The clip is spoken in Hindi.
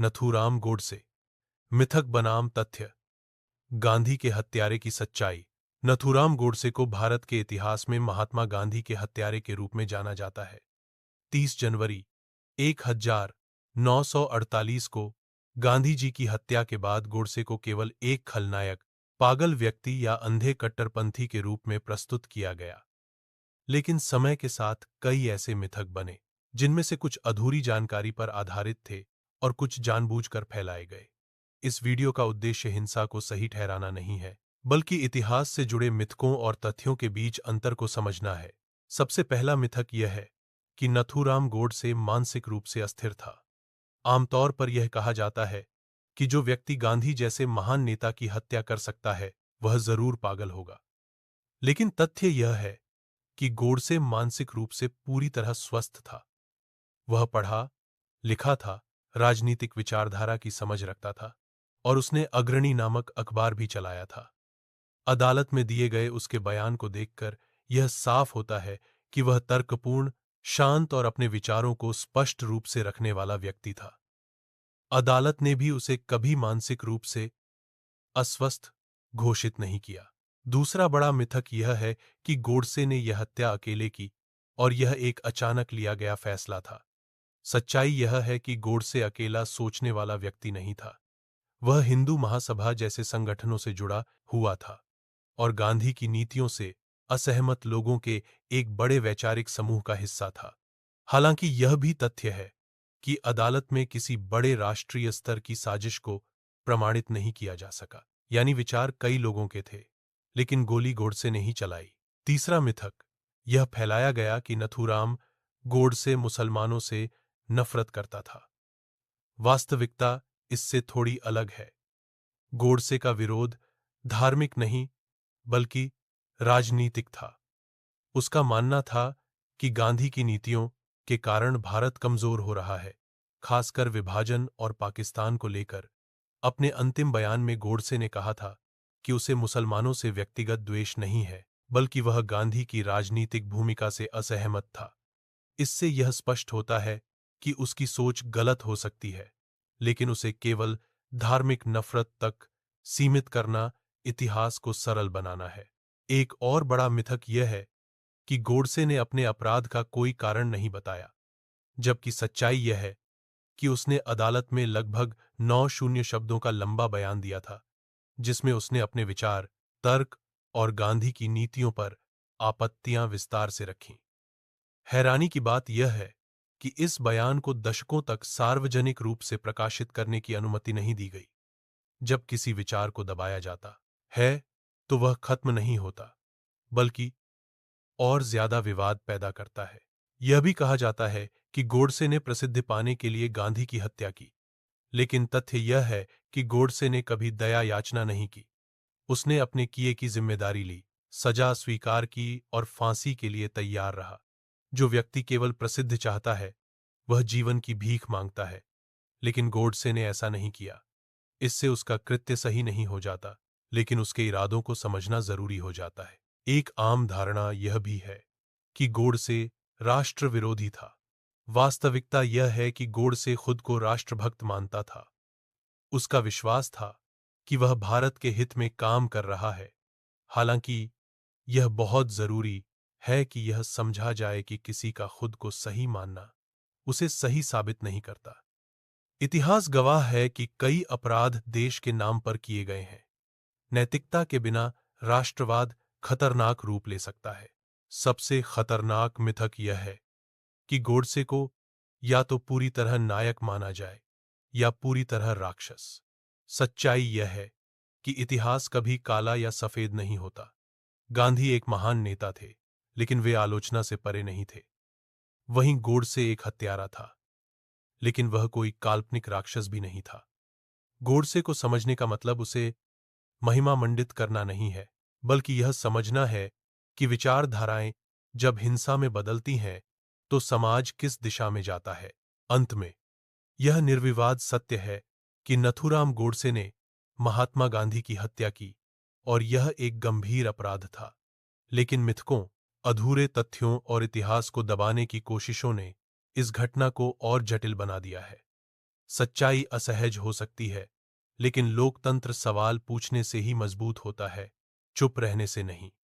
नथुराम गोडसे। मिथक बनाम तथ्य। गांधी के हत्यारे की सच्चाई। नथुराम गोडसे को भारत के इतिहास में महात्मा गांधी के हत्यारे के रूप में जाना जाता है। 30 जनवरी 1948 को गांधी जी की हत्या के बाद गोडसे को केवल एक खलनायक, पागल व्यक्ति या अंधे कट्टरपंथी के रूप में प्रस्तुत किया गया। लेकिन समय के साथ कई ऐसे मिथक बने, जिनमें से कुछ अधूरी जानकारी पर आधारित थे और कुछ जानबूझकर फैलाए गए। इस वीडियो का उद्देश्य हिंसा को सही ठहराना नहीं है, बल्कि इतिहास से जुड़े मिथकों और तथ्यों के बीच अंतर को समझना है। सबसे पहला मिथक यह है कि नथुराम गोडसे मानसिक रूप से अस्थिर था। आमतौर पर यह कहा जाता है कि जो व्यक्ति गांधी जैसे महान नेता की हत्या कर सकता है, वह जरूर पागल होगा। लेकिन तथ्य यह है कि गोडसे मानसिक रूप से पूरी तरह स्वस्थ था। वह पढ़ा लिखा था, राजनीतिक विचारधारा की समझ रखता था और उसने अग्रणी नामक अखबार भी चलाया था। अदालत में दिए गए उसके बयान को देखकर यह साफ होता है कि वह तर्कपूर्ण, शांत और अपने विचारों को स्पष्ट रूप से रखने वाला व्यक्ति था। अदालत ने भी उसे कभी मानसिक रूप से अस्वस्थ घोषित नहीं किया। दूसरा बड़ा मिथक यह है कि गोडसे ने यह हत्या अकेले की और यह एक अचानक लिया गया फैसला था। सच्चाई यह है कि गोडसे अकेला सोचने वाला व्यक्ति नहीं था। वह हिंदू महासभा जैसे संगठनों से जुड़ा हुआ था और गांधी की नीतियों से असहमत लोगों के एक बड़े वैचारिक समूह का हिस्सा था। हालांकि यह भी तथ्य है कि अदालत में किसी बड़े राष्ट्रीय स्तर की साजिश को प्रमाणित नहीं किया जा सका, यानी विचार कई लोगों के थे, लेकिन गोली गोडसे ने ही चलाई। तीसरा मिथक यह फैलाया गया कि नथुराम गोडसे मुसलमानों से नफरत करता था। वास्तविकता इससे थोड़ी अलग है। गोडसे का विरोध धार्मिक नहीं, बल्कि राजनीतिक था। उसका मानना था कि गांधी की नीतियों के कारण भारत कमजोर हो रहा है, खासकर विभाजन और पाकिस्तान को लेकर। अपने अंतिम बयान में गोडसे ने कहा था कि उसे मुसलमानों से व्यक्तिगत द्वेष नहीं है, बल्कि वह गांधी की राजनीतिक भूमिका से असहमत था। इससे यह स्पष्ट होता है कि उसकी सोच गलत हो सकती है, लेकिन उसे केवल धार्मिक नफरत तक सीमित करना इतिहास को सरल बनाना है। एक और बड़ा मिथक यह है कि गोडसे ने अपने अपराध का कोई कारण नहीं बताया, जबकि सच्चाई यह है कि उसने अदालत में लगभग 9 शब्दों का लंबा बयान दिया था, जिसमें उसने अपने विचार, तर्क और गांधी की नीतियों पर आपत्तियां विस्तार से रखीं। हैरानी की बात यह है कि इस बयान को दशकों तक सार्वजनिक रूप से प्रकाशित करने की अनुमति नहीं दी गई। जब किसी विचार को दबाया जाता है, तो वह खत्म नहीं होता, बल्कि और ज्यादा विवाद पैदा करता है। यह भी कहा जाता है कि गोडसे ने प्रसिद्धि पाने के लिए गांधी की हत्या की, लेकिन तथ्य यह है कि गोडसे ने कभी दया याचना नहीं की। उसने अपने किए की जिम्मेदारी ली, सजा स्वीकार की और फांसी के लिए तैयार रहा। जो व्यक्ति केवल प्रसिद्ध चाहता है, वह जीवन की भीख मांगता है, लेकिन गोडसे ने ऐसा नहीं किया। इससे उसका कृत्य सही नहीं हो जाता, लेकिन उसके इरादों को समझना जरूरी हो जाता है। एक आम धारणा यह भी है कि गोडसे राष्ट्र विरोधी था। वास्तविकता यह है कि गोडसे खुद को राष्ट्रभक्त मानता था। उसका विश्वास था कि वह भारत के हित में काम कर रहा है। हालांकि यह बहुत जरूरी है कि यह समझा जाए कि किसी का खुद को सही मानना उसे सही साबित नहीं करता। इतिहास गवाह है कि कई अपराध देश के नाम पर किए गए हैं। नैतिकता के बिना राष्ट्रवाद खतरनाक रूप ले सकता है। सबसे खतरनाक मिथक यह है कि गोडसे को या तो पूरी तरह नायक माना जाए या पूरी तरह राक्षस। सच्चाई यह है कि इतिहास कभी काला या सफेद नहीं होता। गांधी एक महान नेता थे, लेकिन वे आलोचना से परे नहीं थे। वहीं गोडसे एक हत्यारा था, लेकिन वह कोई काल्पनिक राक्षस भी नहीं था। गोडसे को समझने का मतलब उसे महिमा मंडित करना नहीं है, बल्कि यह समझना है कि विचारधाराएं जब हिंसा में बदलती हैं, तो समाज किस दिशा में जाता है। अंत में यह निर्विवाद सत्य है कि नथुराम गोडसे ने महात्मा गांधी की हत्या की और यह एक गंभीर अपराध था। लेकिन मिथकों, अधूरे तथ्यों और इतिहास को दबाने की कोशिशों ने इस घटना को और जटिल बना दिया है। सच्चाई असहज हो सकती है, लेकिन लोकतंत्र सवाल पूछने से ही मजबूत होता है, चुप रहने से नहीं।